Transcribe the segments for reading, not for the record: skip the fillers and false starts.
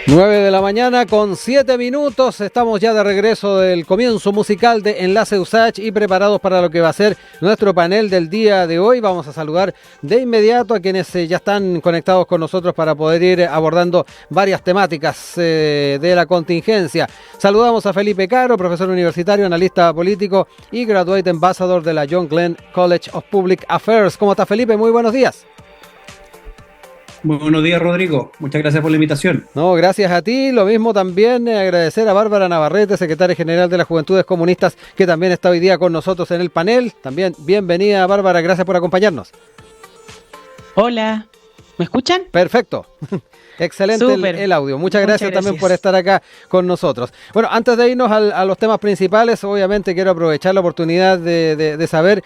9 de la mañana con 7 minutos, estamos ya de regreso del comienzo musical de Enlace USACH y preparados para lo que va a ser nuestro panel del día de hoy. Vamos a saludar de inmediato a quienes ya están conectados con nosotros para poder ir abordando varias temáticas de la contingencia. Saludamos a Felipe Caro, profesor universitario, analista político y graduate ambassador de la John Glenn College of Public Affairs. ¿Cómo está, Felipe? Muy buenos días. Muy buenos días, Rodrigo. Muchas gracias por la invitación. No, gracias a ti. Lo mismo también agradecer a Bárbara Navarrete, secretaria general de las Juventudes Comunistas, que también está hoy día con nosotros en el panel. También bienvenida, Bárbara. Gracias por acompañarnos. Hola. ¿Me escuchan? Perfecto. Excelente el audio. Muchas gracias también por estar acá con nosotros. Bueno, antes de irnos a los temas principales, obviamente quiero aprovechar la oportunidad de saber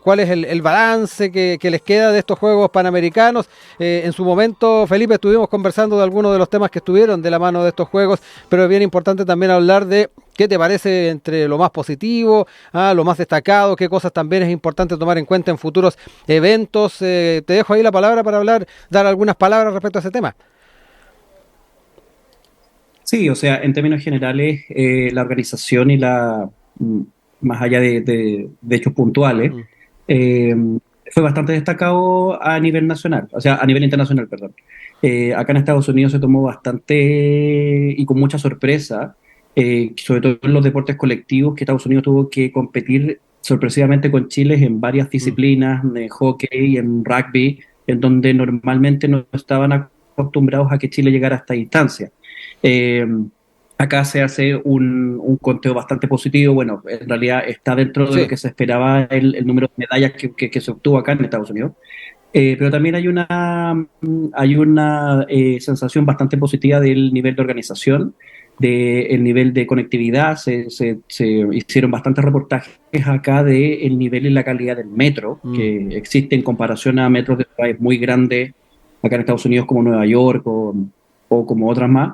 cuál es el balance que les queda de estos Juegos Panamericanos. En su momento, Felipe, estuvimos conversando de algunos de los temas que estuvieron de la mano de estos Juegos, pero es bien importante también hablar de qué te parece entre lo más positivo, lo más destacado, qué cosas también es importante tomar en cuenta en futuros eventos. Te dejo ahí la palabra para dar algunas palabras respecto a ese tema. Sí, o sea, en términos generales, la organización y más allá de hechos puntuales, fue bastante destacado a nivel nacional, o sea, a nivel internacional, perdón. Acá en Estados Unidos se tomó bastante y con mucha sorpresa, sobre todo en los deportes colectivos, que Estados Unidos tuvo que competir sorpresivamente con Chile en varias disciplinas, en hockey, en rugby, en donde normalmente no estaban acostumbrados a que Chile llegara a esta instancia. Acá se hace un conteo bastante positivo. Bueno, en realidad está dentro de lo que se esperaba el número de medallas que se obtuvo acá en Estados Unidos. Pero también hay una sensación bastante positiva del nivel de organización, del nivel de conectividad. Se hicieron bastantes reportajes acá del nivel y la calidad del metro que existe en comparación a metros de ciudades muy grandes acá en Estados Unidos como Nueva York o como otras más.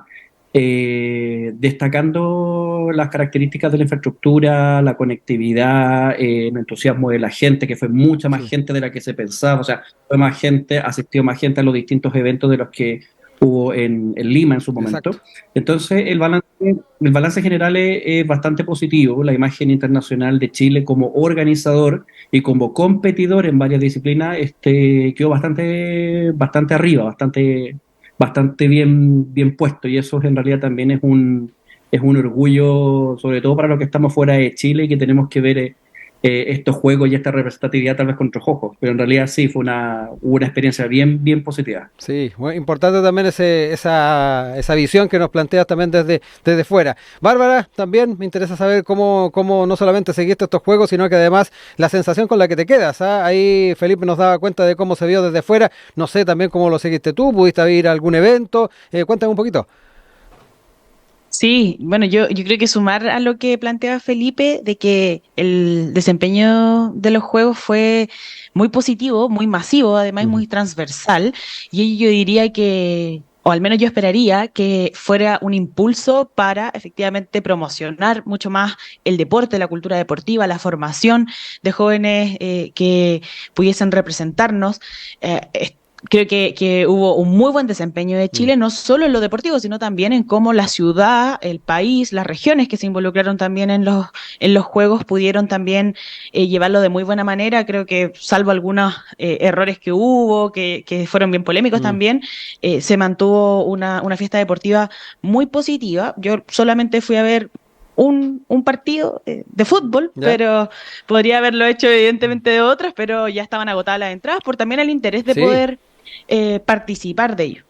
Destacando las características de la infraestructura, la conectividad, el entusiasmo de la gente, que fue mucha más gente de la que se pensaba. O sea, fue más gente, asistió más gente a los distintos eventos de los que hubo en Lima en su momento. Exacto. Entonces, el balance general es bastante positivo. La imagen internacional de Chile como organizador y como competidor en varias disciplinas quedó bastante arriba, bastante bien puesto, y eso en realidad también es un orgullo, sobre todo para los que estamos fuera de Chile y que tenemos que ver estos juegos y esta representatividad tal vez con otros ojos, pero en realidad sí, fue una experiencia bien positiva. Sí, muy importante también esa visión que nos planteas también desde fuera. Bárbara, también me interesa saber cómo no solamente seguiste estos juegos, sino que además la sensación con la que te quedas. Ahí Felipe nos daba cuenta de cómo se vio desde fuera, no sé también cómo lo seguiste tú, ¿pudiste ir a algún evento? Cuéntame un poquito. Sí, bueno, yo creo que sumar a lo que planteaba Felipe, de que el desempeño de los juegos fue muy positivo, muy masivo, además muy transversal, y yo diría que, o al menos yo esperaría, que fuera un impulso para efectivamente promocionar mucho más el deporte, la cultura deportiva, la formación de jóvenes que pudiesen representarnos. Creo que hubo un muy buen desempeño de Chile, no solo en lo deportivo, sino también en cómo la ciudad, el país, las regiones que se involucraron también en los Juegos pudieron también llevarlo de muy buena manera. Creo que, salvo algunos errores que hubo, que fueron bien polémicos también, se mantuvo una fiesta deportiva muy positiva. Yo solamente fui a ver un partido de fútbol, pero podría haberlo hecho evidentemente de otras, pero ya estaban agotadas las entradas por también el interés de poder participar de ello.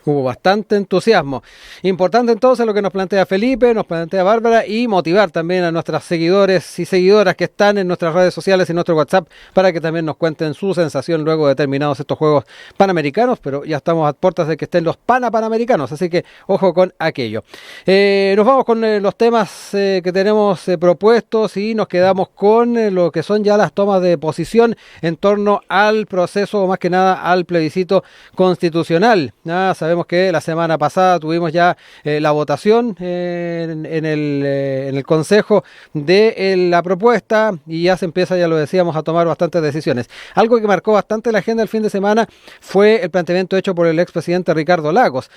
Hubo bastante entusiasmo. Importante entonces lo que nos plantea Felipe, nos plantea Bárbara, y motivar también a nuestros seguidores y seguidoras que están en nuestras redes sociales y nuestro WhatsApp para que también nos cuenten su sensación luego de terminados estos Juegos Panamericanos, pero ya estamos a puertas de que estén los Panamericanos, así que ojo con aquello. Nos vamos con los temas que tenemos propuestos y nos quedamos con lo que son ya las tomas de posición en torno al proceso, o más que nada al plebiscito constitucional. Saber Sabemos que la semana pasada tuvimos ya la votación en el Consejo de la propuesta y ya se empieza, ya lo decíamos, a tomar bastantes decisiones. Algo que marcó bastante la agenda el fin de semana fue el planteamiento hecho por el expresidente Ricardo Lagos,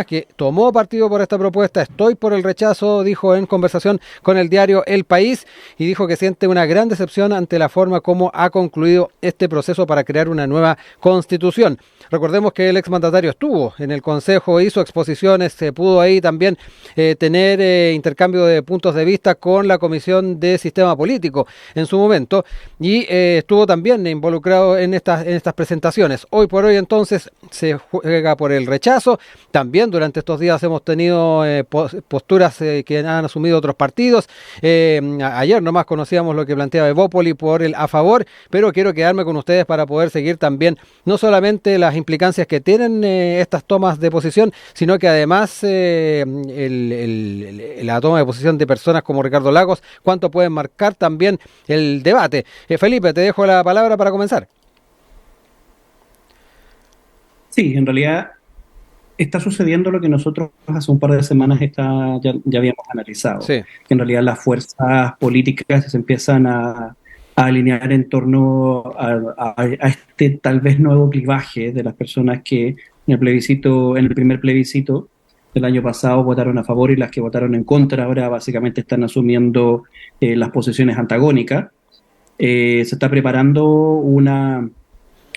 que tomó partido por esta propuesta. Estoy por el rechazo, dijo en conversación con el diario El País, y dijo que siente una gran decepción ante la forma como ha concluido este proceso para crear una nueva constitución. Recordemos que el exmandatario estuvo en el Consejo, hizo exposiciones, se pudo ahí también tener intercambio de puntos de vista con la Comisión de Sistema Político en su momento, y estuvo también involucrado en estas presentaciones. Hoy por hoy entonces se juega por el rechazo. También durante estos días hemos tenido posturas que han asumido otros partidos. Ayer nomás conocíamos lo que planteaba Evópoli por el a favor, pero quiero quedarme con ustedes para poder seguir también no solamente las implicancias que tienen estas tomas de posición, sino que además la toma de posición de personas como Ricardo Lagos, cuánto pueden marcar también el debate. Felipe, te dejo la palabra para comenzar. Sí, en realidad está sucediendo lo que nosotros hace un par de semanas ya habíamos analizado. Sí. Que en realidad las fuerzas políticas se empiezan a alinear en torno a este tal vez nuevo clivaje de las personas que en el primer plebiscito del año pasado votaron a favor, y las que votaron en contra ahora básicamente están asumiendo las posiciones antagónicas. Se está preparando una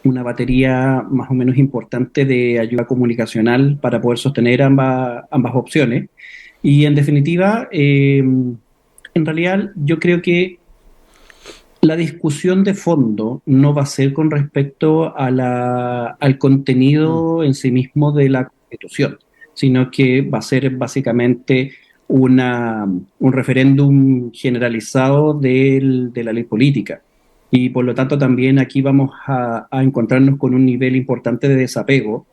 batería más o menos importante de ayuda comunicacional para poder sostener ambas opciones. Y en definitiva, en realidad yo creo que la discusión de fondo no va a ser con respecto al contenido en sí mismo de la Constitución, sino que va a ser básicamente un referéndum generalizado de la ley política. Y por lo tanto también aquí vamos a encontrarnos con un nivel importante de desapego.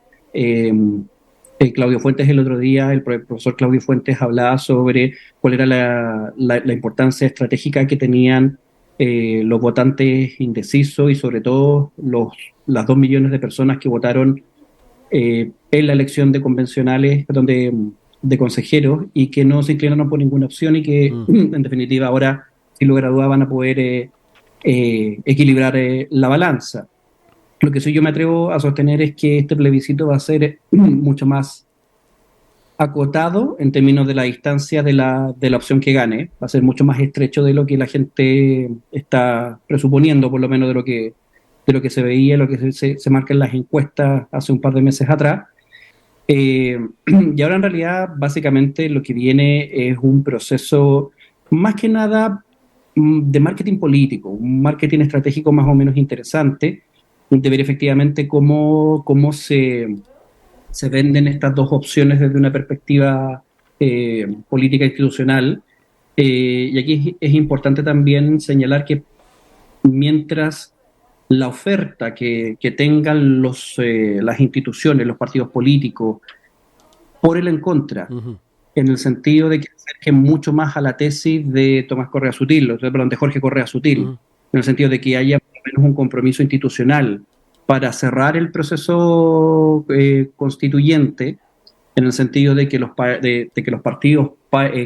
Claudio Fuentes el otro día, el profesor Claudio Fuentes hablaba sobre cuál era la importancia estratégica que tenían los votantes indecisos, y sobre todo las 2 millones de personas que votaron en la elección de convencionales, de consejeros, y que no se inclinaron por ninguna opción, y que en definitiva ahora, sin lugar a dudas, van a poder equilibrar la balanza. Lo que sí yo me atrevo a sostener es que este plebiscito va a ser mucho más acotado en términos de la distancia de la opción que gane. Va a ser mucho más estrecho de lo que la gente está presuponiendo, por lo menos de lo que se veía, lo que se marca en las encuestas hace un par de meses atrás. Y ahora en realidad básicamente lo que viene es un proceso más que nada de marketing político, un marketing estratégico más o menos interesante, de ver efectivamente cómo se venden estas dos opciones desde una perspectiva política institucional. Y aquí es importante también señalar que mientras la oferta que tengan las instituciones, los partidos políticos, por el en contra, en el sentido de que se acerquen mucho más a la tesis de Tomás Correa Sutil, de Jorge Correa Sutil, en el sentido de que haya por lo menos un compromiso institucional para cerrar el proceso constituyente, en el sentido de que los partidos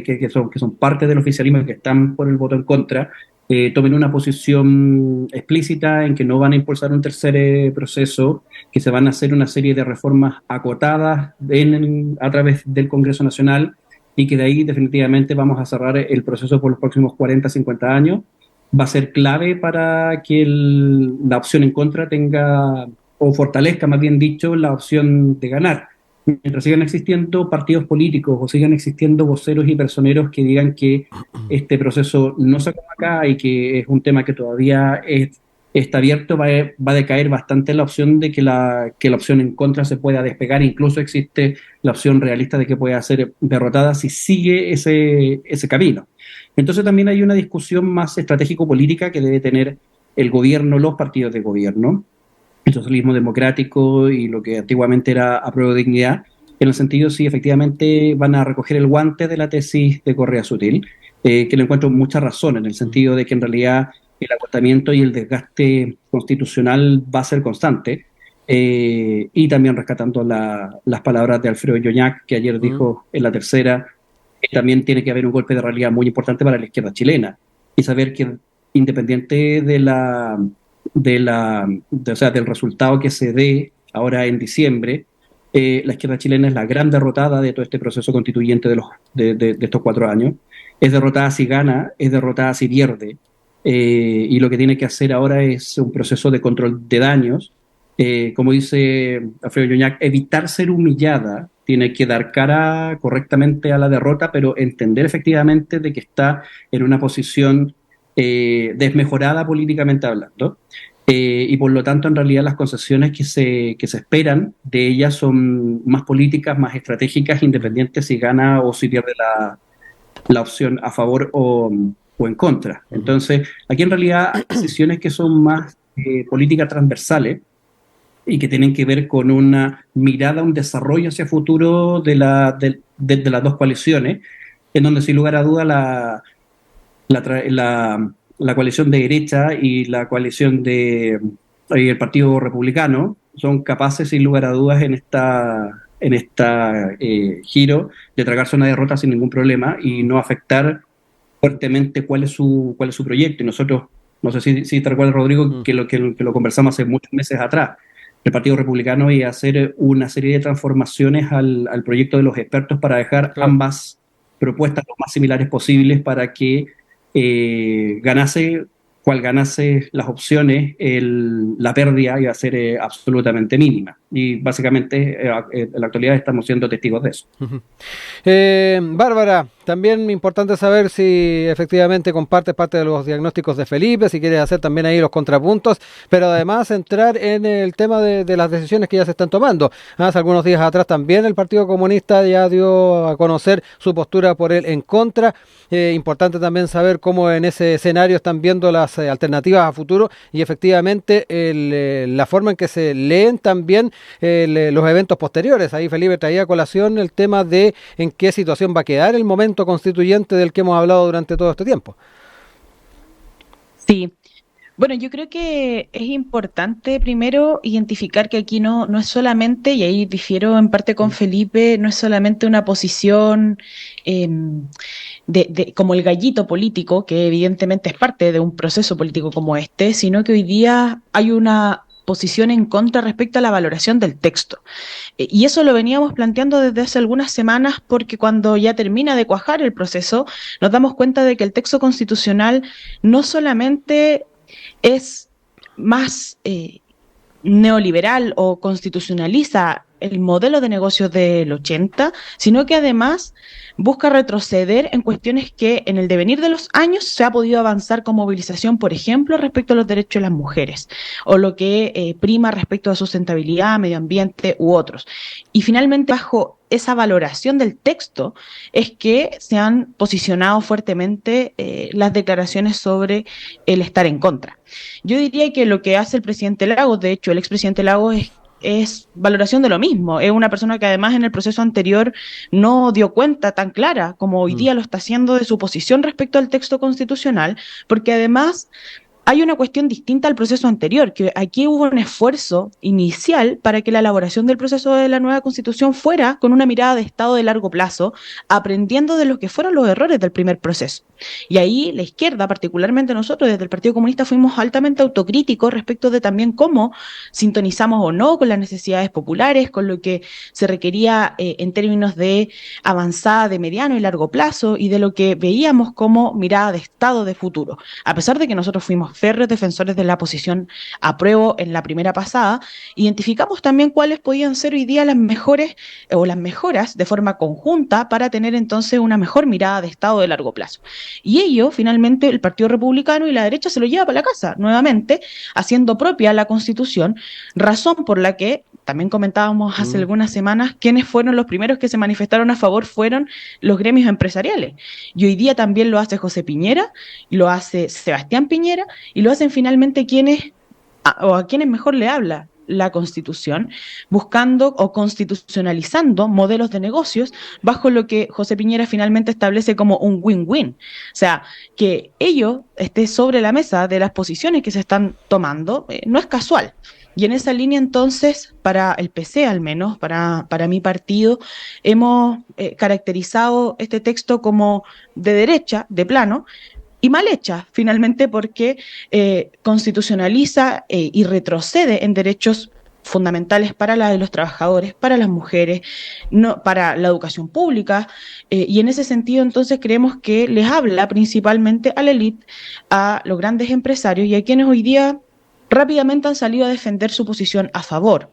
que son parte del oficialismo y que están por el voto en contra, tomen una posición explícita en que no van a impulsar un tercer proceso, que se van a hacer una serie de reformas acotadas a través del Congreso Nacional, y que de ahí definitivamente vamos a cerrar el proceso por los próximos 40, 50 años. Va a ser clave para que la opción en contra tenga, o fortalezca más bien dicho, la opción de ganar. Mientras sigan existiendo partidos políticos o sigan existiendo voceros y personeros que digan que este proceso no se acaba acá y que es un tema que todavía está abierto, va a decaer bastante la opción de que la opción en contra se pueda despegar. Incluso existe la opción realista de que pueda ser derrotada si sigue ese camino. Entonces también hay una discusión más estratégico-política que debe tener el gobierno, los partidos de gobierno, el socialismo democrático y lo que antiguamente era Apruebo Dignidad, en el sentido si efectivamente van a recoger el guante de la tesis de Correa Sutil, que le encuentro mucha razón, en el sentido de que en realidad el agotamiento y el desgaste constitucional va a ser constante. y también rescatando las palabras de Alfredo Lloñac, que ayer dijo en la tercera, que también tiene que haber un golpe de realidad muy importante para la izquierda chilena, y saber que independiente o sea, del resultado que se dé ahora en diciembre, la izquierda chilena es la gran derrotada de todo este proceso constituyente de estos 4 años. Es derrotada si gana, es derrotada si pierde, y lo que tiene que hacer ahora es un proceso de control de daños. Como dice Alfredo Lloñac, evitar ser humillada, tiene que dar cara correctamente a la derrota, pero entender efectivamente de que está en una posición desmejorada políticamente hablando. Y por lo tanto, en realidad, las concesiones que se esperan de ella son más políticas, más estratégicas, independientes si gana o si pierde la opción a favor o en contra. Entonces, aquí en realidad hay decisiones que son más políticas transversales y que tienen que ver con una mirada, un desarrollo hacia futuro de las dos coaliciones, en donde sin lugar a duda la coalición de derecha y la coalición el Partido Republicano son capaces, sin lugar a dudas, en esta giro de tragarse una derrota sin ningún problema y no afectar fuertemente cuál es su proyecto. Y nosotros, no sé si te recuerdas, Rodrigo, que lo conversamos hace muchos meses atrás. El Partido Republicano iba a hacer una serie de transformaciones al proyecto de los expertos para dejar ambas propuestas lo más similares posibles para que ganase las opciones, la pérdida iba a ser absolutamente mínima. Y básicamente en la actualidad estamos siendo testigos de eso. Bárbara, también importante saber si efectivamente compartes parte de los diagnósticos de Felipe, si quieres hacer también ahí los contrapuntos, pero además entrar en el tema de las decisiones que ya se están tomando. Hace algunos días atrás también el Partido Comunista ya dio a conocer su postura por él en contra. Importante también saber cómo en ese escenario están viendo las alternativas a futuro y efectivamente la forma en que se leen también los eventos posteriores. Ahí Felipe traía a colación el tema de en qué situación va a quedar el momento constituyente del que hemos hablado durante todo este tiempo. Sí. Bueno, yo creo que es importante primero identificar que aquí no es solamente, y ahí difiero en parte con Felipe, no es solamente una posición como el gallito político, que evidentemente es parte de un proceso político como este, sino que hoy día hay una posición en contra respecto a la valoración del texto. Y eso lo veníamos planteando desde hace algunas semanas porque cuando ya termina de cuajar el proceso, nos damos cuenta de que el texto constitucional no solamente es más neoliberal o constitucionaliza el modelo de negocios del 80, sino que además busca retroceder en cuestiones que en el devenir de los años se ha podido avanzar con movilización, por ejemplo, respecto a los derechos de las mujeres, o lo que prima respecto a sustentabilidad, medio ambiente u otros. Y finalmente, bajo esa valoración del texto, es que se han posicionado fuertemente las declaraciones sobre el estar en contra. Yo diría que lo que hace el presidente Lagos, de hecho, el expresidente Lagos es valoración de lo mismo. Es una persona que además en el proceso anterior no dio cuenta tan clara como hoy día lo está haciendo de su posición respecto al texto constitucional, porque además hay una cuestión distinta al proceso anterior, que aquí hubo un esfuerzo inicial para que la elaboración del proceso de la nueva Constitución fuera con una mirada de Estado de largo plazo, aprendiendo de lo que fueron los errores del primer proceso. Y ahí la izquierda, particularmente nosotros desde el Partido Comunista, fuimos altamente autocríticos respecto de también cómo sintonizamos o no con las necesidades populares, con lo que se requería en términos de avanzada de mediano y largo plazo y de lo que veíamos como mirada de Estado de futuro. A pesar de que nosotros fuimos férreos defensores de la posición apruebo en la primera pasada, identificamos también cuáles podían ser hoy día las mejores o las mejoras de forma conjunta para tener entonces una mejor mirada de Estado de largo plazo. Y ello, finalmente, el Partido Republicano y la derecha se lo lleva para la casa, nuevamente, haciendo propia la Constitución, razón por la que, también comentábamos hace algunas semanas, quienes fueron los primeros que se manifestaron a favor fueron los gremios empresariales. Y hoy día también lo hace José Piñera, y lo hace Sebastián Piñera, y lo hacen finalmente a quienes mejor le habla la Constitución, buscando o constitucionalizando modelos de negocios bajo lo que José Piñera finalmente establece como un win-win. O sea, que ello esté sobre la mesa de las posiciones que se están tomando, no es casual. Y en esa línea, entonces, para el PC al menos, para mi partido, hemos caracterizado este texto como de derecha, de plano, y mal hecha, finalmente, porque constitucionaliza y retrocede en derechos fundamentales para los trabajadores, para las mujeres, no, para la educación pública, y en ese sentido entonces creemos que les habla principalmente a la élite, a los grandes empresarios y a quienes hoy día rápidamente han salido a defender su posición a favor.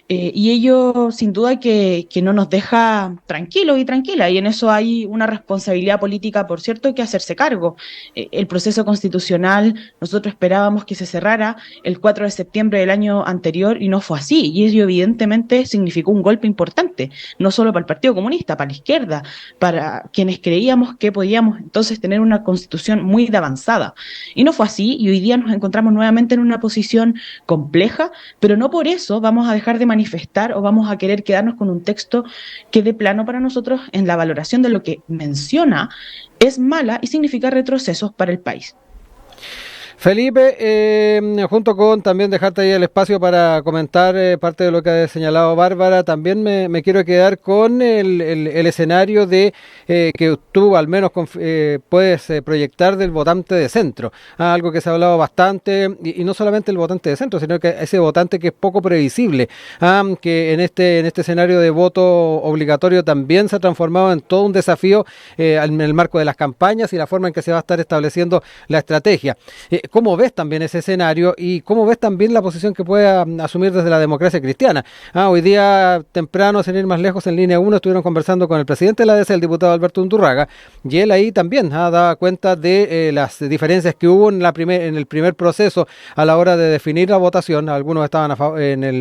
Y ello sin duda que no nos deja tranquilos y tranquilas, y en eso hay una responsabilidad política, por cierto, que hacerse cargo. El proceso constitucional, nosotros esperábamos que se cerrara el 4 de septiembre del año anterior y no fue así, y ello evidentemente significó un golpe importante, no solo para el Partido Comunista, para la izquierda, para quienes creíamos que podíamos entonces tener una constitución muy avanzada. Y no fue así, y hoy día nos encontramos nuevamente en una posición compleja, pero no por eso vamos a dejar de manifestar o vamos a querer quedarnos con un texto que de plano para nosotros en la valoración de lo que menciona es mala y significa retrocesos para el país. Felipe, junto con también dejarte ahí el espacio para comentar parte de lo que ha señalado Bárbara, también me quiero quedar con el escenario de que tú al menos puedes proyectar del votante de centro, algo que se ha hablado bastante, y no solamente el votante de centro, sino que ese votante que es poco previsible, que en este escenario de voto obligatorio también se ha transformado en todo un desafío en el marco de las campañas y la forma en que se va a estar estableciendo la estrategia. ¿Cómo ves también ese escenario y cómo ves también la posición que puede asumir desde la democracia cristiana? Hoy día temprano, sin ir más lejos, en línea 1 estuvieron conversando con el presidente de la ADC, el diputado Alberto Undurraga, y él ahí también daba cuenta de las diferencias que hubo en el primer proceso a la hora de definir la votación. Algunos estaban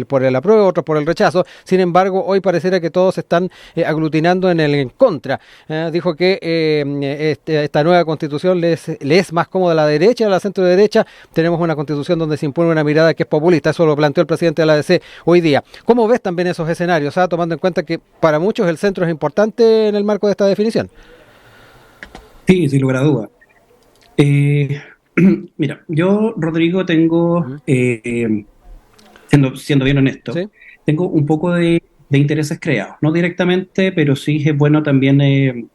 por el apruebo, otros por el rechazo. Sin embargo, hoy pareciera que todos se están aglutinando en el en contra. Dijo que esta nueva constitución le es más cómoda a la derecha, a la centro derecha. Tenemos una constitución donde se impone una mirada que es populista, eso lo planteó el presidente de la ADC hoy día. ¿Cómo ves también esos escenarios, tomando en cuenta que para muchos el centro es importante en el marco de esta definición? Sí, sin lugar a duda. Mira, yo, Rodrigo, tengo, siendo bien honesto, ¿sí? Tengo un poco de intereses creados, no directamente, pero sí es bueno también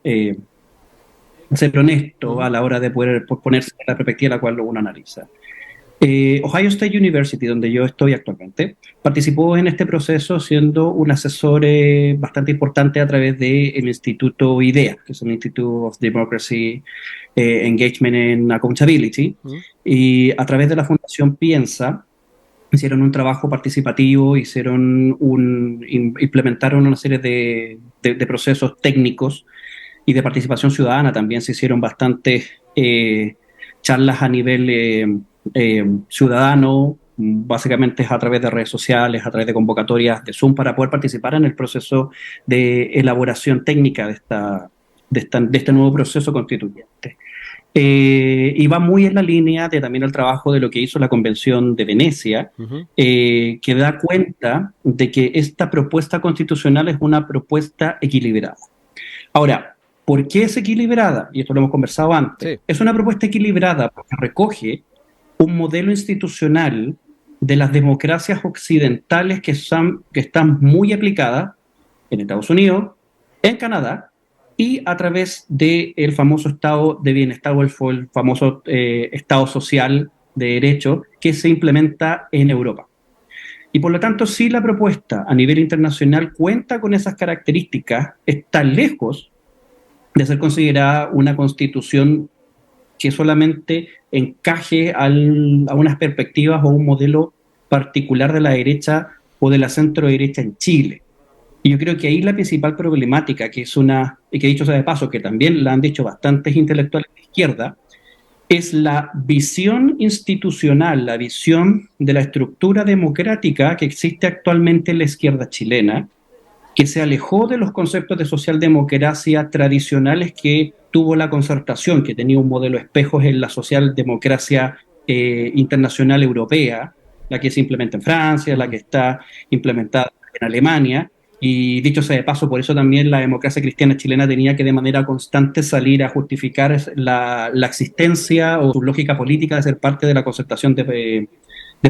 ser honesto a la hora de poder ponerse en la perspectiva a la cual uno analiza. Ohio State University, donde yo estoy actualmente, participó en este proceso siendo un asesor bastante importante a través del Instituto IDEA, que es el Institute of Democracy, Engagement and Accountability, y a través de la Fundación Piensa, hicieron un trabajo participativo, implementaron una serie de procesos técnicos y de participación ciudadana. También se hicieron bastantes charlas a nivel ciudadano, básicamente a través de redes sociales, a través de convocatorias de Zoom, para poder participar en el proceso de elaboración técnica de este nuevo proceso constituyente. Y va muy en la línea de también el trabajo de lo que hizo la Convención de Venecia, que da cuenta de que esta propuesta constitucional es una propuesta equilibrada. Ahora, ¿por qué es equilibrada? Y esto lo hemos conversado antes. Sí. Es una propuesta equilibrada porque recoge un modelo institucional de las democracias occidentales que están muy aplicadas en Estados Unidos, en Canadá, y a través del famoso Estado de Bienestar o el famoso Estado Social de Derecho que se implementa en Europa. Y por lo tanto, si la propuesta a nivel internacional cuenta con esas características, está lejos de ser considerada una constitución que solamente encaje a unas perspectivas o un modelo particular de la derecha o de la centro derecha en Chile. Y yo creo que ahí la principal problemática, que es y que dicho sea de paso, que también la han dicho bastantes intelectuales de izquierda, es la visión institucional, la visión de la estructura democrática que existe actualmente en la izquierda chilena, que se alejó de los conceptos de socialdemocracia tradicionales que tuvo la Concertación, que tenía un modelo espejos en la socialdemocracia internacional europea, la que se implementa en Francia, la que está implementada en Alemania, y dicho sea de paso, por eso también la democracia cristiana chilena tenía que de manera constante salir a justificar la existencia o su lógica política de ser parte de la concertación de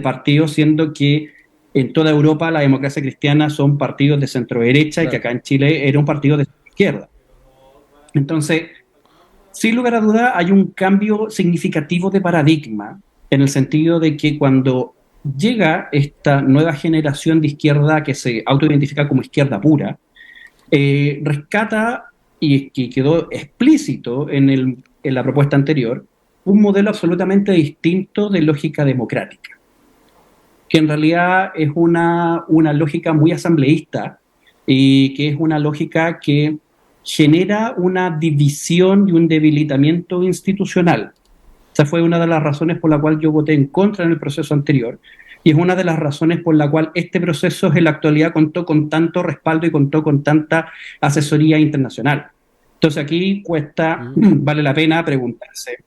partidos, siendo que en toda Europa la democracia cristiana son partidos de centro derecha, claro, y que acá en Chile era un partido de izquierda. Entonces, sin lugar a duda, hay un cambio significativo de paradigma, en el sentido de que cuando llega esta nueva generación de izquierda que se autoidentifica como izquierda pura, rescata, y que quedó explícito en la propuesta anterior, un modelo absolutamente distinto de lógica democrática, que en realidad es una lógica muy asambleísta y que es una lógica que genera una división y un debilitamiento institucional. Esa fue una de las razones por la cual yo voté en contra en el proceso anterior, y es una de las razones por la cual este proceso en la actualidad contó con tanto respaldo y contó con tanta asesoría internacional. Entonces aquí vale la pena preguntarse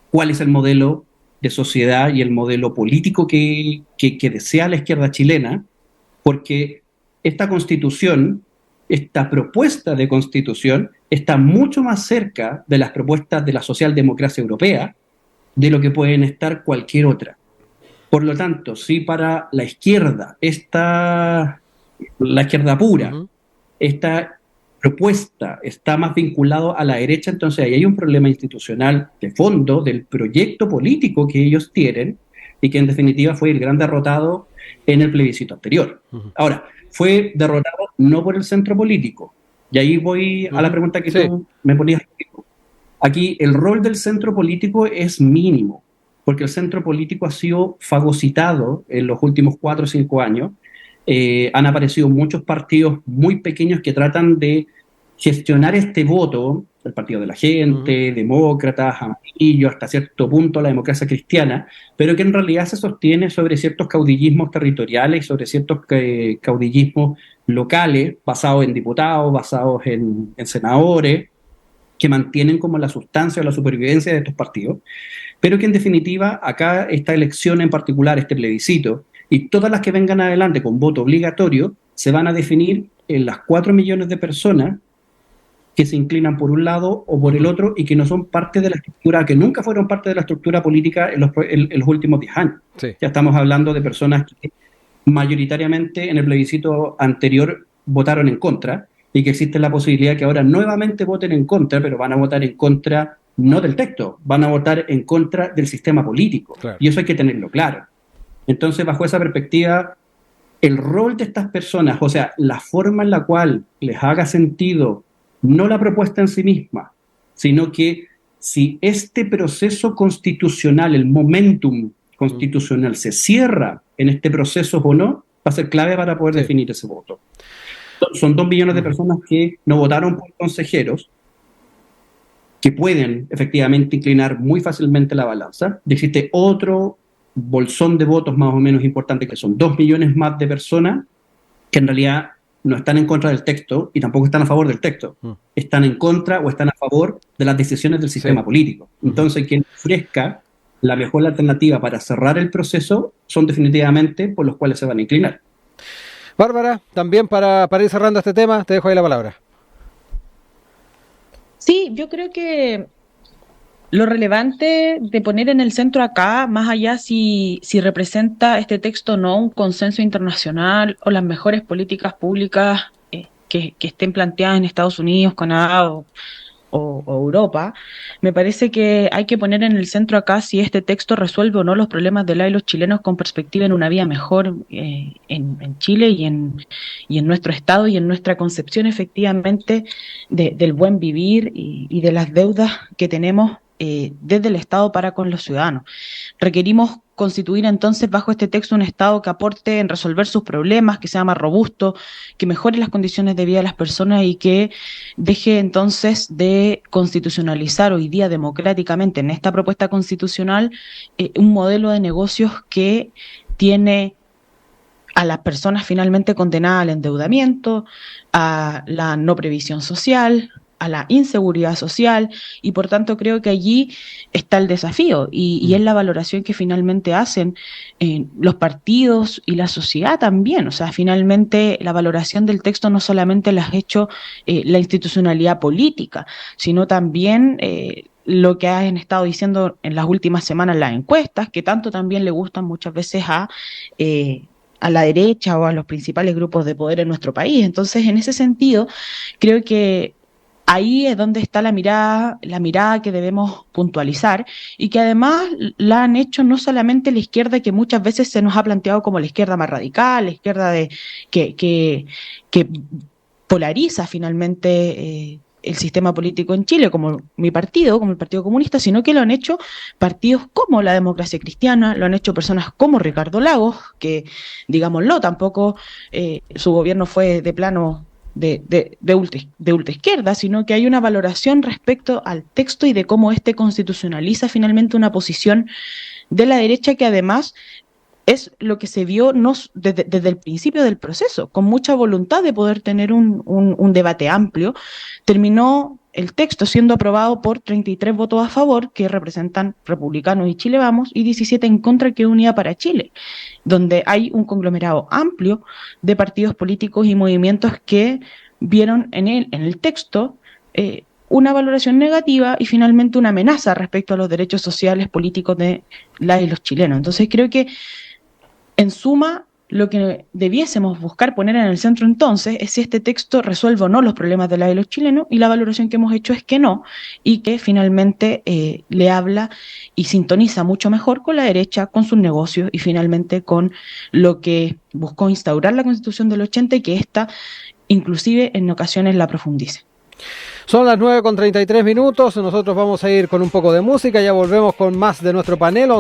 cuál es el modelo de sociedad y el modelo político que desea la izquierda chilena, porque esta constitución, esta propuesta de constitución, está mucho más cerca de las propuestas de la socialdemocracia europea de lo que pueden estar cualquier otra. Por lo tanto, si para la izquierda, la izquierda pura, esta propuesta está más vinculado a la derecha, entonces ahí hay un problema institucional de fondo del proyecto político que ellos tienen y que en definitiva fue el gran derrotado en el plebiscito anterior. Ahora, fue derrotado no por el centro político, y ahí voy a la pregunta que tú me ponías. Aquí el rol del centro político es mínimo, porque el centro político ha sido fagocitado en los últimos 4 o 5 años. Han aparecido muchos partidos muy pequeños que tratan de gestionar este voto, el Partido de la Gente, Demócratas, Amarillo, hasta cierto punto la democracia cristiana, pero que en realidad se sostiene sobre ciertos caudillismos territoriales, sobre ciertos caudillismos locales, basados en diputados, basados en senadores, que mantienen como la sustancia o la supervivencia de estos partidos, pero que en definitiva acá esta elección en particular, este plebiscito, y todas las que vengan adelante con voto obligatorio, se van a definir en las 4 millones de personas que se inclinan por un lado o por el otro y que no son parte de la estructura, que nunca fueron parte de la estructura política en los últimos 10 años. Sí. Ya estamos hablando de personas que mayoritariamente en el plebiscito anterior votaron en contra, y que existe la posibilidad que ahora nuevamente voten en contra, pero van a votar en contra no del texto, van a votar en contra del sistema político. Claro. Y eso hay que tenerlo claro. Entonces, bajo esa perspectiva, el rol de estas personas, o sea, la forma en la cual les haga sentido, no la propuesta en sí misma, sino que si este proceso constitucional, el momentum constitucional se cierra en este proceso o no, va a ser clave para poder definir ese voto. Son 2 millones de personas que no votaron por consejeros, que pueden efectivamente inclinar muy fácilmente la balanza. Y existe otro bolsón de votos más o menos importante, que son 2 millones más de personas que en realidad no están en contra del texto y tampoco están a favor del texto. Están en contra o están a favor de las decisiones del sistema político. Entonces, quien ofrezca la mejor alternativa para cerrar el proceso son definitivamente por los cuales se van a inclinar. Bárbara, también para ir cerrando este tema, te dejo ahí la palabra. Sí, yo creo que lo relevante de poner en el centro acá, más allá si representa este texto o no un consenso internacional o las mejores políticas públicas que estén planteadas en Estados Unidos, Canadá o Europa, me parece que hay que poner en el centro acá si este texto resuelve o no los problemas de los chilenos con perspectiva en una vida mejor en Chile y en nuestro estado y en nuestra concepción efectivamente del buen vivir y de las deudas que tenemos desde el Estado para con los ciudadanos. Requerimos constituir entonces bajo este texto un Estado que aporte en resolver sus problemas, que sea más robusto, que mejore las condiciones de vida de las personas y que deje entonces de constitucionalizar hoy día democráticamente en esta propuesta constitucional un modelo de negocios que tiene a las personas finalmente condenadas al endeudamiento, a la no previsión social, a la inseguridad social, y por tanto creo que allí está el desafío y es la valoración que finalmente hacen los partidos y la sociedad también. O sea, finalmente la valoración del texto no solamente la ha hecho la institucionalidad política, sino también lo que han estado diciendo en las últimas semanas las encuestas, que tanto también le gustan muchas veces a la derecha o a los principales grupos de poder en nuestro país. Entonces, en ese sentido, creo que ahí es donde está la mirada que debemos puntualizar, y que además la han hecho no solamente la izquierda, que muchas veces se nos ha planteado como la izquierda más radical, la izquierda que polariza finalmente el sistema político en Chile, como mi partido, como el Partido Comunista, sino que lo han hecho partidos como la Democracia Cristiana, lo han hecho personas como Ricardo Lagos, que, digámoslo, tampoco su gobierno fue de plano de ultra izquierda, sino que hay una valoración respecto al texto y de cómo éste constitucionaliza finalmente una posición de la derecha, que además es lo que se vio desde el principio del proceso, con mucha voluntad de poder tener un debate amplio. Terminó el texto siendo aprobado por 33 votos a favor, que representan Republicanos y Chile Vamos, y 17 en contra, que es Unidad para Chile, donde hay un conglomerado amplio de partidos políticos y movimientos que vieron en el texto una valoración negativa y finalmente una amenaza respecto a los derechos sociales, políticos de las y los chilenos. Entonces creo que, en suma, lo que debiésemos buscar poner en el centro entonces es si este texto resuelve o no los problemas de las y los chilenos, y la valoración que hemos hecho es que no, y que finalmente le habla y sintoniza mucho mejor con la derecha, con sus negocios y finalmente con lo que buscó instaurar la Constitución del 80, y que ésta inclusive en ocasiones la profundice. Son las 9:33, nosotros vamos a ir con un poco de música, ya volvemos con más de nuestro panel.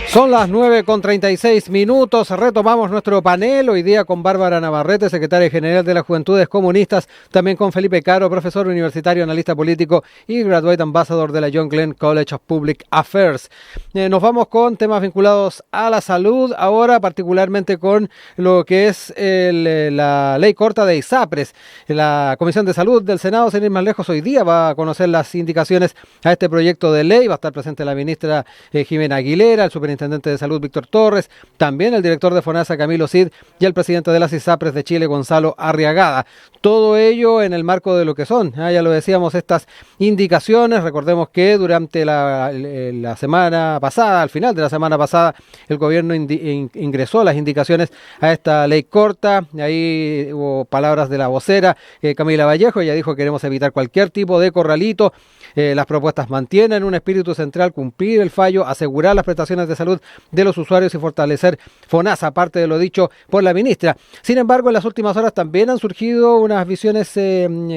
Son las 9:36, retomamos nuestro panel, hoy día con Bárbara Navarrete, secretaria general de las Juventudes Comunistas, también con Felipe Caro, profesor universitario, analista político y graduate ambassador de la John Glenn College of Public Affairs. Nos vamos con temas vinculados a la salud, ahora particularmente con lo que es la ley corta de ISAPRES. La Comisión de Salud del Senado, sin ir más lejos, hoy día va a conocer las indicaciones a este proyecto de ley. Va a estar presente la ministra Jimena Aguilera, el superintendente de Salud Víctor Torres, también el director de FONASA Camilo Cid y el presidente de las ISAPRES de Chile Gonzalo Arriagada. Todo ello en el marco de lo que son, ya lo decíamos, estas indicaciones. Recordemos que durante la semana pasada, al final de la semana pasada, el gobierno ingresó las indicaciones a esta ley corta. Ahí hubo palabras de la vocera Camila Vallejo. Ella dijo: queremos evitar cualquier tipo de corralito. Las propuestas mantienen un espíritu central: cumplir el fallo, asegurar las prestaciones de salud de los usuarios y fortalecer FONASA, aparte de lo dicho por la ministra. Sin embargo, en las últimas horas también han surgido unas visiones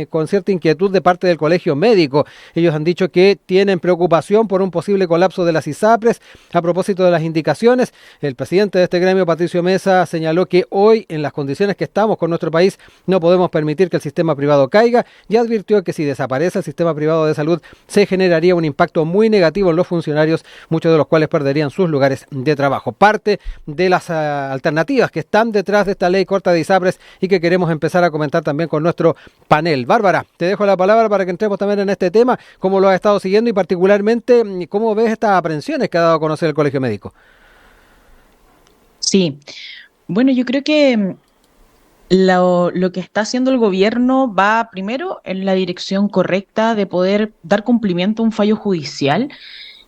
con cierta inquietud de parte del Colegio Médico. Ellos han dicho que tienen preocupación por un posible colapso de las ISAPRES. A propósito de las indicaciones, el presidente de este gremio, Patricio Mesa, señaló que hoy, en las condiciones que estamos con nuestro país, no podemos permitir que el sistema privado caiga, y advirtió que si desaparece el sistema privado de salud, se generaría un impacto muy negativo en los funcionarios, muchos de los cuales perderían sus lugares de trabajo. Parte de las alternativas que están detrás de esta ley corta de ISAPRES y que queremos empezar a comentar también con nuestro panel. Bárbara, te dejo la palabra para que entremos también en este tema, cómo lo has estado siguiendo y particularmente cómo ves estas aprehensiones que ha dado a conocer el Colegio Médico. Sí, bueno, yo creo que lo que está haciendo el gobierno va primero en la dirección correcta de poder dar cumplimiento a un fallo judicial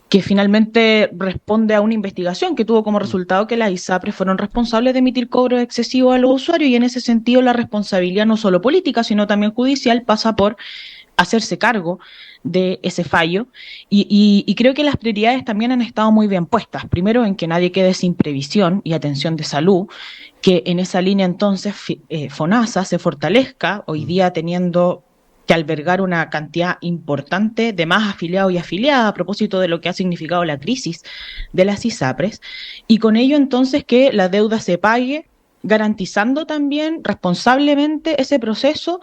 que finalmente responde a una investigación que tuvo como resultado que las ISAPRES fueron responsables de emitir cobros excesivos a los usuarios, y en ese sentido la responsabilidad no solo política, sino también judicial pasa por hacerse cargo de ese fallo, y creo que las prioridades también han estado muy bien puestas. Primero, en que nadie quede sin previsión y atención de salud, que en esa línea entonces FONASA se fortalezca, hoy día teniendo que albergar una cantidad importante de más afiliados y afiliadas a propósito de lo que ha significado la crisis de las ISAPRES, y con ello entonces que la deuda se pague, garantizando también responsablemente ese proceso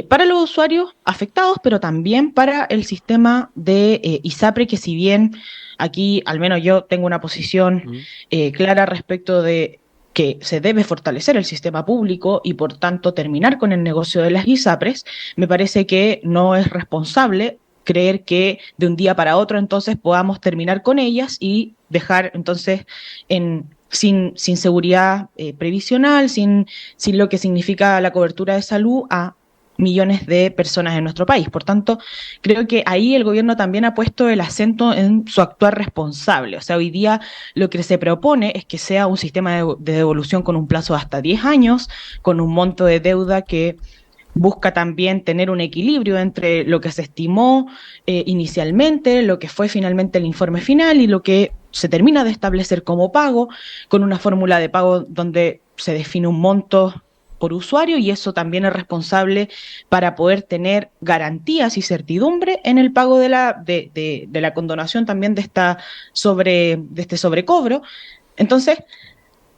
para los usuarios afectados, pero también para el sistema de ISAPRE, que si bien aquí al menos yo tengo una posición clara respecto de que se debe fortalecer el sistema público y por tanto terminar con el negocio de las ISAPRES, me parece que no es responsable creer que de un día para otro entonces podamos terminar con ellas y dejar entonces sin seguridad previsional, sin lo que significa la cobertura de salud a millones de personas en nuestro país. Por tanto, creo que ahí el gobierno también ha puesto el acento en su actuar responsable. O sea, hoy día lo que se propone es que sea un sistema de devolución con un plazo de hasta 10 años, con un monto de deuda que busca también tener un equilibrio entre lo que se estimó inicialmente, lo que fue finalmente el informe final y lo que se termina de establecer como pago, con una fórmula de pago donde se define un monto por usuario, y eso también es responsable para poder tener garantías y certidumbre en el pago de la condonación también de este sobrecobro. Entonces,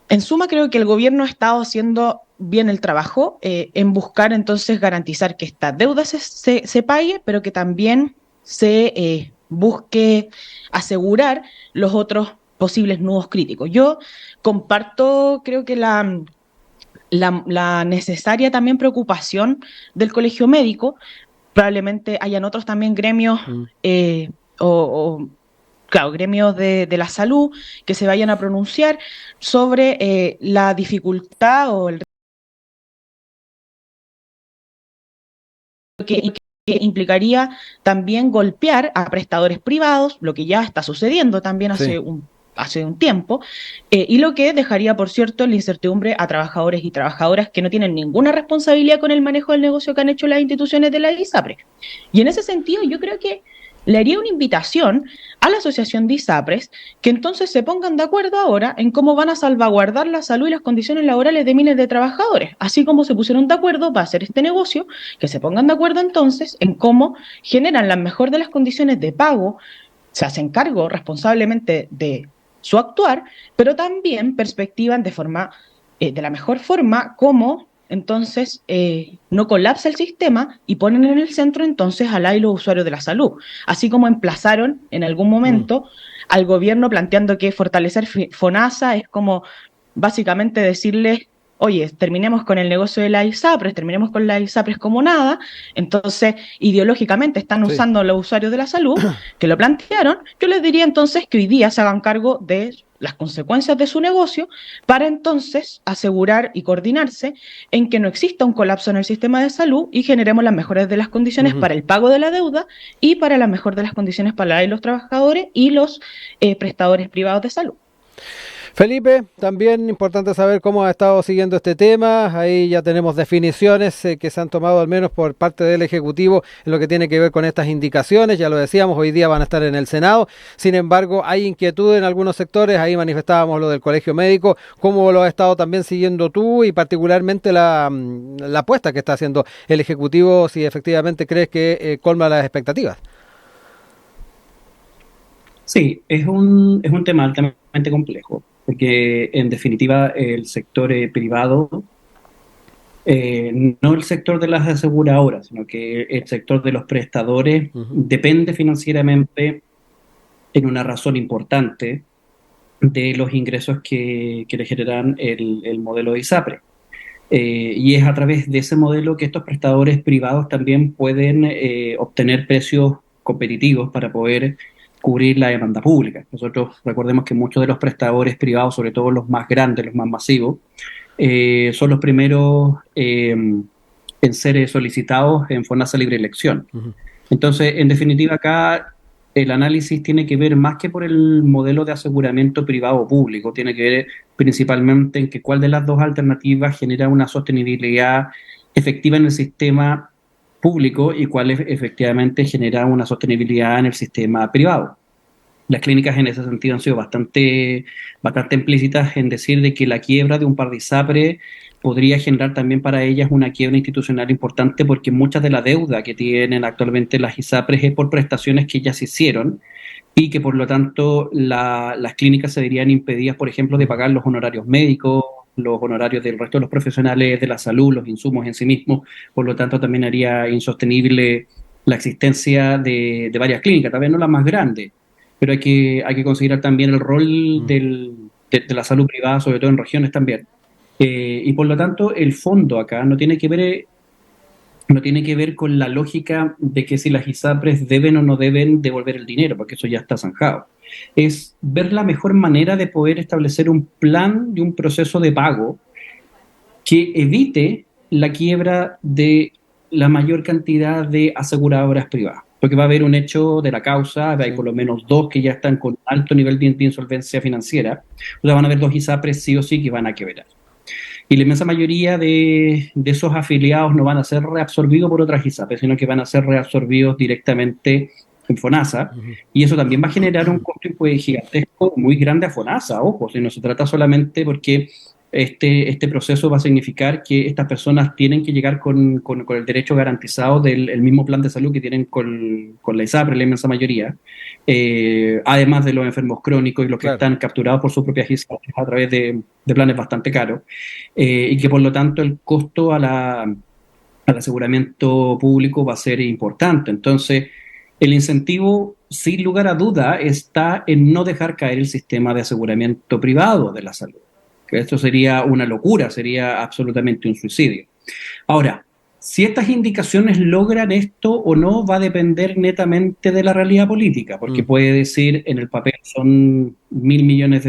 en suma, creo que el gobierno ha estado haciendo bien el trabajo en buscar entonces garantizar que esta deuda se pague, pero que también se busque asegurar los otros posibles nudos críticos. Yo comparto, creo que la necesaria también preocupación del Colegio Médico. Probablemente hayan otros también gremios claro, gremios de la salud que se vayan a pronunciar sobre la dificultad o el que implicaría también golpear a prestadores privados, lo que ya está sucediendo también hace un tiempo, y lo que dejaría, por cierto, la incertidumbre a trabajadores y trabajadoras que no tienen ninguna responsabilidad con el manejo del negocio que han hecho las instituciones de la ISAPRE. Y en ese sentido, yo creo que le haría una invitación a la Asociación de ISAPRES que entonces se pongan de acuerdo ahora en cómo van a salvaguardar la salud y las condiciones laborales de miles de trabajadores, así como se pusieron de acuerdo para hacer este negocio, que se pongan de acuerdo entonces en cómo generan las mejor de las condiciones de pago, se hacen cargo responsablemente de su actuar, pero también perspectivan de la mejor forma cómo entonces no colapsa el sistema y ponen en el centro entonces a los usuarios de la salud, así como emplazaron en algún momento al gobierno planteando que fortalecer FONASA es como básicamente decirles, oye, terminemos con el negocio de la ISAPRES, terminemos con la ISAPRES como nada. Entonces ideológicamente están usando a los usuarios de la salud que lo plantearon. Yo les diría entonces que hoy día se hagan cargo de las consecuencias de su negocio para entonces asegurar y coordinarse en que no exista un colapso en el sistema de salud y generemos las mejores de las condiciones para el pago de la deuda y para la mejor de las condiciones para los trabajadores y los prestadores privados de salud. Felipe, también importante saber cómo ha estado siguiendo este tema. Ahí ya tenemos definiciones que se han tomado al menos por parte del Ejecutivo en lo que tiene que ver con estas indicaciones. Ya lo decíamos, hoy día van a estar en el Senado. Sin embargo, hay inquietud en algunos sectores. Ahí manifestábamos lo del Colegio Médico. ¿Cómo lo has estado también siguiendo tú y particularmente la apuesta que está haciendo el Ejecutivo, si efectivamente crees que colma las expectativas? Sí, es un tema altamente complejo, porque en definitiva el sector privado, no el sector de las aseguradoras, sino que el sector de los prestadores depende financieramente en una razón importante de los ingresos que le generan el modelo de ISAPRE. Y es a través de ese modelo que estos prestadores privados también pueden obtener precios competitivos para poder cubrir la demanda pública. Nosotros recordemos que muchos de los prestadores privados, sobre todo los más grandes, los más masivos, son los primeros en ser solicitados en FONASA Libre Elección. Entonces, en definitiva, acá el análisis tiene que ver más que por el modelo de aseguramiento privado o público, tiene que ver principalmente en que cuál de las dos alternativas genera una sostenibilidad efectiva en el sistema público y cuál efectivamente genera una sostenibilidad en el sistema privado. Las clínicas en ese sentido han sido bastante implícitas en decir de que la quiebra de un par de ISAPRE podría generar también para ellas una quiebra institucional importante, porque muchas de la deuda que tienen actualmente las ISAPRES es por prestaciones que ellas hicieron y que por lo tanto las clínicas se verían impedidas, por ejemplo, de pagar los honorarios médicos, los honorarios del resto de los profesionales de la salud, los insumos en sí mismos. Por lo tanto también haría insostenible la existencia de varias clínicas, tal vez no las más grandes, pero hay que considerar también el rol de la salud privada, sobre todo en regiones también. Y por lo tanto, el fondo acá no tiene que ver con la lógica de que si las ISAPRES deben o no deben devolver el dinero, porque eso ya está zanjado. Es ver la mejor manera de poder establecer un plan y un proceso de pago que evite la quiebra de la mayor cantidad de aseguradoras privadas. Porque va a haber un hecho de la causa, hay por lo menos 2 que ya están con alto nivel de insolvencia financiera, o sea, van a haber 2 ISAPRES sí o sí que van a quebrar. Y la inmensa mayoría de esos afiliados no van a ser reabsorbidos por otras ISAPRES, sino que van a ser reabsorbidos directamente en FONASA, y eso también va a generar un costo gigantesco muy grande a FONASA. Ojo, si no se trata solamente porque este proceso va a significar que estas personas tienen que llegar con el derecho garantizado del mismo plan de salud que tienen con la ISAPRE, la inmensa mayoría, además de los enfermos crónicos y los que están capturados por sus propias ISAPRES a través de planes bastante caros, y que por lo tanto el costo al aseguramiento público va a ser importante. Entonces, el incentivo, sin lugar a duda, está en no dejar caer el sistema de aseguramiento privado de la salud. Que esto sería una locura, sería absolutamente un suicidio. Ahora, si estas indicaciones logran esto o no va a depender netamente de la realidad política, porque puede decir en el papel son $1.000 millones,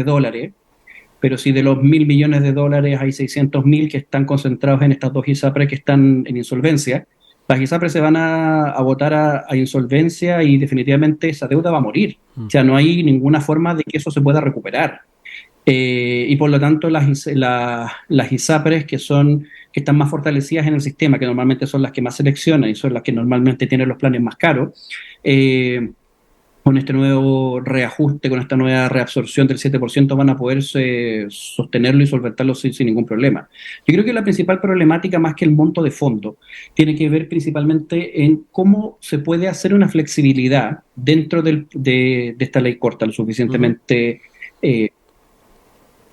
pero si de los $1.000 millones hay 600.000 que están concentrados en estas 2 ISAPRES que están en insolvencia, las ISAPRES se van a votar a insolvencia y definitivamente esa deuda va a morir. O sea, no hay ninguna forma de que eso se pueda recuperar. Y por lo tanto las ISAPRES que están más fortalecidas en el sistema, que normalmente son las que más seleccionan y son las que normalmente tienen los planes más caros, con este nuevo reajuste, con esta nueva reabsorción del 7%, van a poder sostenerlo y solventarlo sin ningún problema. Yo creo que la principal problemática, más que el monto de fondo, tiene que ver principalmente en cómo se puede hacer una flexibilidad dentro de esta ley corta, lo suficientemente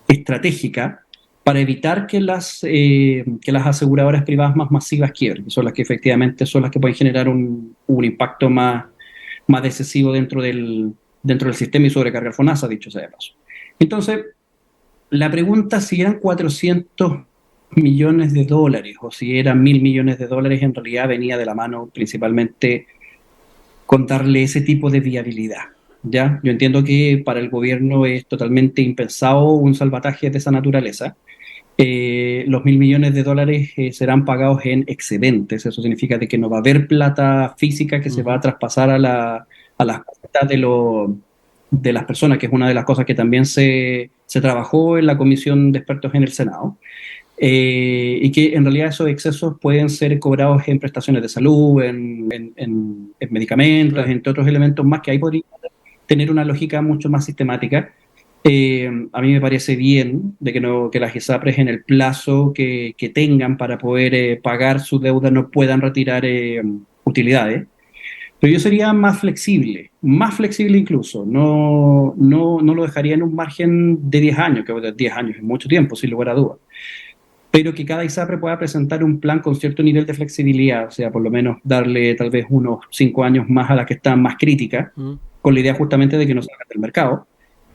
estratégica para evitar que las aseguradoras privadas más masivas quiebren, que son las que efectivamente son las que pueden generar un impacto más decisivo dentro del sistema y sobrecargar FONASA, dicho sea de paso. Entonces, la pregunta si eran $400 millones o si eran $1.000 millones, en realidad venía de la mano principalmente con darle ese tipo de viabilidad. ¿Ya? Yo entiendo que para el gobierno es totalmente impensado un salvataje de esa naturaleza. Los $1.000 millones serán pagados en excedentes. Eso significa de que no va a haber plata física que se va a traspasar a las cuentas de las personas, que es una de las cosas que también se trabajó en la comisión de expertos en el Senado. Y que en realidad esos excesos pueden ser cobrados en prestaciones de salud, en medicamentos, entre otros elementos más que ahí podría tener una lógica mucho más sistemática. A mí me parece bien de que las ISAPRES en el plazo que tengan para poder pagar su deuda no puedan retirar utilidades, pero yo sería más flexible incluso, no lo dejaría en un margen de 10 años, que 10 años es mucho tiempo, sin lugar a dudas, pero que cada ISAPRE pueda presentar un plan con cierto nivel de flexibilidad, o sea, por lo menos darle tal vez unos 5 años más a las que están más críticas, con la idea justamente de que no salgan del mercado,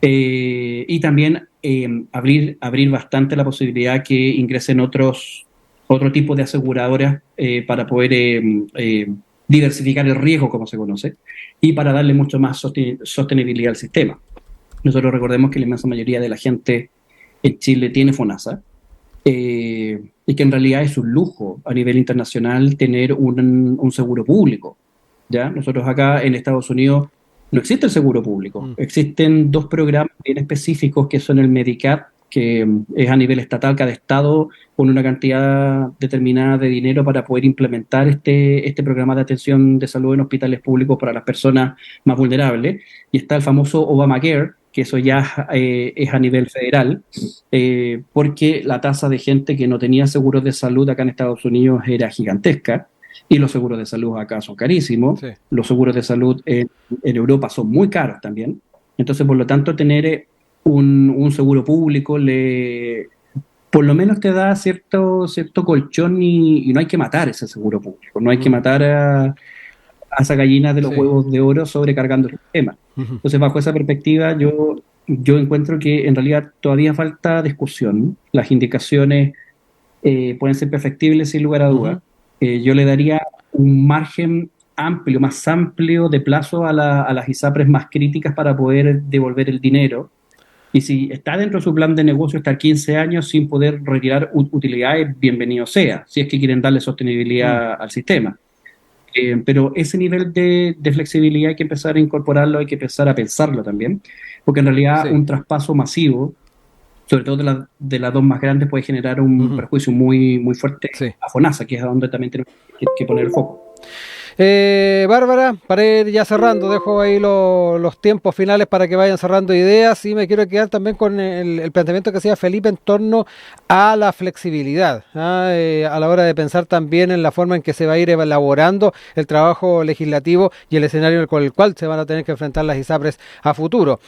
y también abrir bastante la posibilidad que ingresen otro tipo de aseguradoras para poder diversificar el riesgo, como se conoce, y para darle mucho más sostenibilidad al sistema. Nosotros recordemos que la inmensa mayoría de la gente en Chile tiene FONASA, y que en realidad es un lujo a nivel internacional tener un seguro público. ¿Ya? Nosotros acá en Estados Unidos no existe el seguro público. Existen 2 programas bien específicos que son el Medicare, que es a nivel estatal, cada estado con una cantidad determinada de dinero para poder implementar este programa de atención de salud en hospitales públicos para las personas más vulnerables. Y está el famoso Obamacare, que eso ya es a nivel federal, porque la tasa de gente que no tenía seguros de salud acá en Estados Unidos era gigantesca. Y los seguros de salud acá son carísimos. Sí. Los seguros de salud en Europa son muy caros también. Entonces, por lo tanto, tener un seguro público por lo menos te da cierto colchón y no hay que matar ese seguro público. No hay que matar a esa gallina de los huevos de oro sobrecargando el sistema. Entonces, bajo esa perspectiva, yo yo encuentro que en realidad todavía falta discusión. Las indicaciones pueden ser perfectibles sin lugar a dudas. Yo le daría un margen amplio, más amplio de plazo a las ISAPRES más críticas para poder devolver el dinero. Y si está dentro de su plan de negocio estar 15 años sin poder retirar utilidades, bienvenido sea, si es que quieren darle sostenibilidad al sistema. Pero ese nivel de flexibilidad hay que empezar a incorporarlo, hay que empezar a pensarlo también, porque en realidad un traspaso masivo, sobre todo de las dos más grandes, puede generar un perjuicio muy, muy fuerte a FONASA, que es a donde también tenemos que poner el foco. Bárbara, para ir ya cerrando, dejo ahí los tiempos finales para que vayan cerrando ideas, y me quiero quedar también con el planteamiento que hacía Felipe en torno a la flexibilidad, a la hora de pensar también en la forma en que se va a ir elaborando el trabajo legislativo y el escenario con el cual se van a tener que enfrentar las ISAPRES a futuro.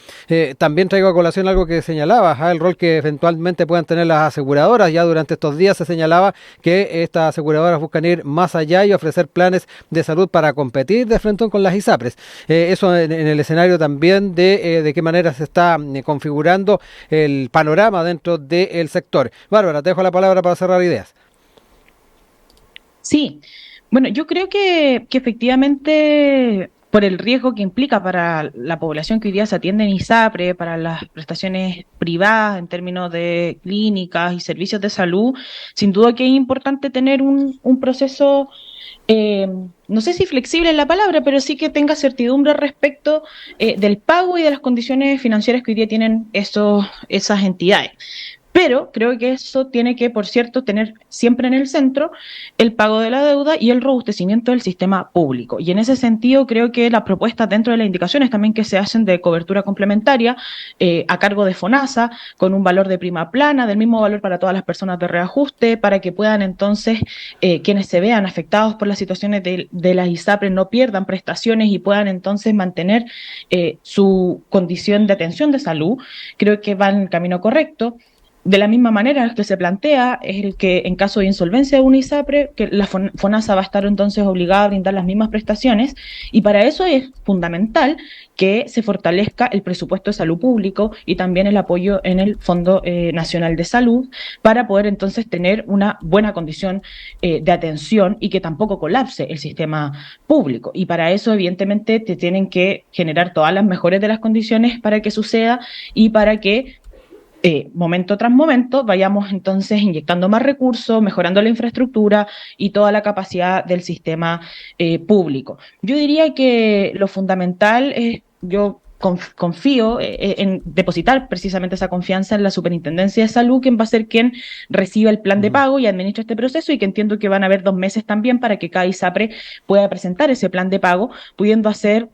También traigo a colación algo que señalabas, el rol que eventualmente puedan tener las aseguradoras. Ya durante estos días se señalaba que estas aseguradoras buscan ir más allá y ofrecer planes de salud para competir de frente con las ISAPRES. Eso en el escenario también de qué manera se está configurando el panorama dentro del sector. Bárbara, te dejo la palabra para cerrar ideas. Sí, bueno, yo creo que efectivamente, por el riesgo que implica para la población que hoy día se atiende en ISAPRE, para las prestaciones privadas en términos de clínicas y servicios de salud, sin duda que es importante tener un proceso, no sé si flexible es la palabra, pero sí que tenga certidumbre respecto del pago y de las condiciones financieras que hoy día tienen esas entidades. Pero creo que eso tiene que, por cierto, tener siempre en el centro el pago de la deuda y el robustecimiento del sistema público. Y en ese sentido creo que las propuestas dentro de las indicaciones también que se hacen de cobertura complementaria a cargo de FONASA, con un valor de prima plana, del mismo valor para todas las personas de reajuste, para que puedan entonces quienes se vean afectados por las situaciones de las ISAPRES no pierdan prestaciones y puedan entonces mantener su condición de atención de salud. Creo que va en el camino correcto. De la misma manera, el que se plantea es el que en caso de insolvencia de una ISAPRE, que la FONASA va a estar entonces obligada a brindar las mismas prestaciones, y para eso es fundamental que se fortalezca el presupuesto de salud público y también el apoyo en el Fondo Nacional de Salud para poder entonces tener una buena condición de atención y que tampoco colapse el sistema público. Y para eso, evidentemente, te tienen que generar todas las mejores de las condiciones para que suceda y para que momento tras momento vayamos entonces inyectando más recursos, mejorando la infraestructura y toda la capacidad del sistema público. Yo diría que lo fundamental es, yo confío en depositar precisamente esa confianza en la Superintendencia de Salud, quien va a ser quien reciba el plan de pago y administre este proceso, y que entiendo que van a haber 2 meses también para que cada ISAPRE pueda presentar ese plan de pago, pudiendo hacer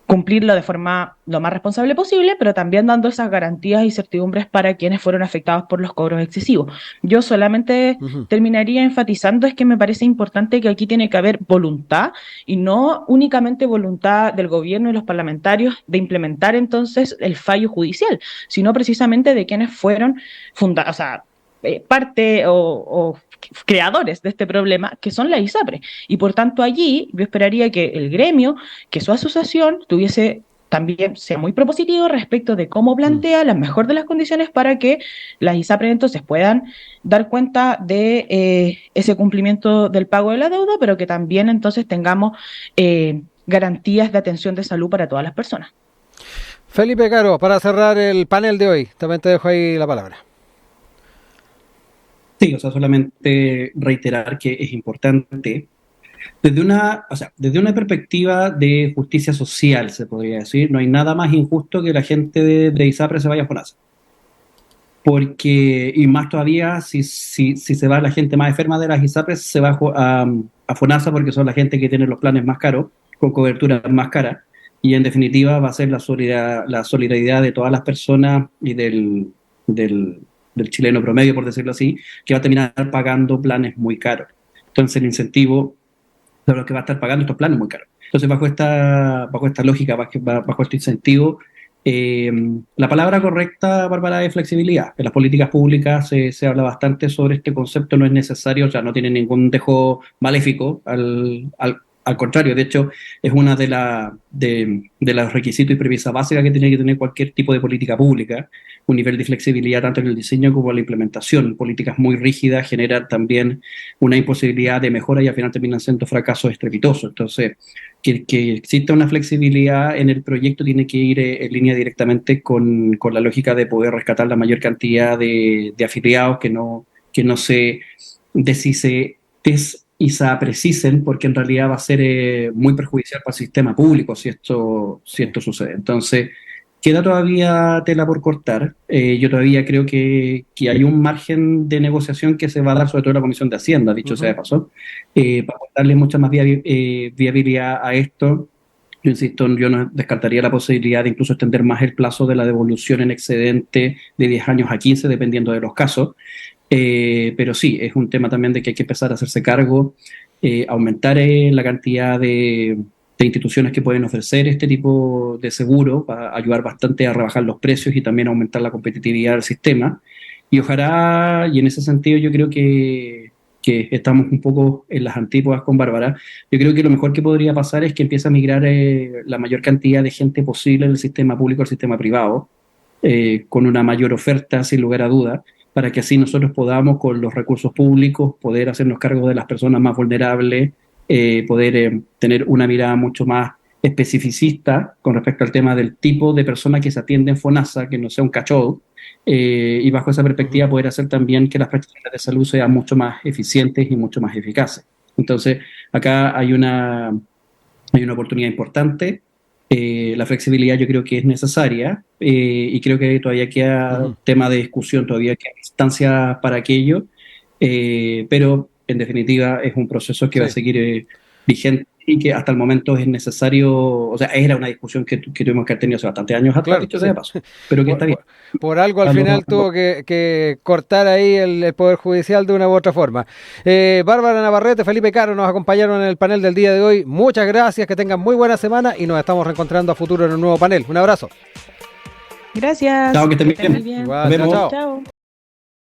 cumplirlo de forma lo más responsable posible, pero también dando esas garantías y certidumbres para quienes fueron afectados por los cobros excesivos. Yo solamente terminaría enfatizando es que me parece importante que aquí tiene que haber voluntad, y no únicamente voluntad del gobierno y los parlamentarios de implementar entonces el fallo judicial, sino precisamente de quienes fueron parte o creadores de este problema, que son la ISAPRE. Y por tanto allí yo esperaría que el gremio, que su asociación también sea muy propositivo respecto de cómo plantea las mejores de las condiciones para que las ISAPRE entonces puedan dar cuenta de ese cumplimiento del pago de la deuda, pero que también entonces tengamos garantías de atención de salud para todas las personas. Felipe Caro, para cerrar el panel de hoy, también te dejo ahí la palabra. Sí, o sea, solamente reiterar que es importante, desde una perspectiva de justicia social, se podría decir, no hay nada más injusto que la gente de ISAPRE se vaya a FONASA. Porque, y más todavía, si se va la gente más enferma de las ISAPRES, se va a FONASA, porque son la gente que tiene los planes más caros, con cobertura más cara, y en definitiva va a ser la solidaridad de todas las personas y del chileno promedio, por decirlo así, que va a terminar pagando planes muy caros. Entonces el incentivo de los que va a estar pagando estos planes muy caros. Entonces bajo esta lógica, bajo este incentivo, la palabra correcta, Bárbara, es flexibilidad. En las políticas públicas se habla bastante sobre este concepto, no es necesario, o sea, no tiene ningún dejo maléfico al Al contrario, de hecho, es una de los requisitos y premisas básicas que tiene que tener cualquier tipo de política pública, un nivel de flexibilidad tanto en el diseño como en la implementación. Políticas muy rígidas generan también una imposibilidad de mejora y al final terminan siendo fracasos estrepitosos. Entonces, que exista una flexibilidad en el proyecto tiene que ir en línea directamente con la lógica de poder rescatar la mayor cantidad de afiliados que no se y se precisen, porque en realidad va a ser muy perjudicial para el sistema público si esto sucede. Entonces, queda todavía tela por cortar. Yo todavía creo que hay un margen de negociación que se va a dar, sobre todo en la Comisión de Hacienda, dicho sea de paso, para darle mucha más viabilidad a esto. Yo insisto, yo no descartaría la posibilidad de incluso extender más el plazo de la devolución en excedente de 10 años a 15, dependiendo de los casos. Pero sí, es un tema también de que hay que empezar a hacerse cargo, aumentar la cantidad de instituciones que pueden ofrecer este tipo de seguro para ayudar bastante a rebajar los precios y también aumentar la competitividad del sistema. Y ojalá, y en ese sentido yo creo que estamos un poco en las antípodas con Bárbara, yo creo que lo mejor que podría pasar es que empiece a migrar la mayor cantidad de gente posible del sistema público al sistema privado, con una mayor oferta, sin lugar a dudas, para que así nosotros podamos, con los recursos públicos, poder hacernos cargo de las personas más vulnerables, poder tener una mirada mucho más especificista con respecto al tema del tipo de persona que se atiende en FONASA, que no sea un cachot, y bajo esa perspectiva poder hacer también que las prestaciones de salud sean mucho más eficientes y mucho más eficaces. Entonces, acá hay una oportunidad importante. La flexibilidad yo creo que es necesaria, y creo que todavía queda tema de discusión, todavía queda instancia para aquello, pero en definitiva es un proceso que va a seguir vigente y que hasta el momento es necesario. O sea, era una discusión que tuvimos que haber tenido hace bastantes años atrás, dicho sea de paso, pero que está bien. Por algo al final tuvo que cortar ahí el Poder Judicial de una u otra forma. Bárbara Navarrete, Felipe Caro nos acompañaron en el panel del día de hoy. Muchas gracias, que tengan muy buena semana y nos estamos reencontrando a futuro en un nuevo panel. Un abrazo. Gracias. Chao, que estén bien. Igual, chao.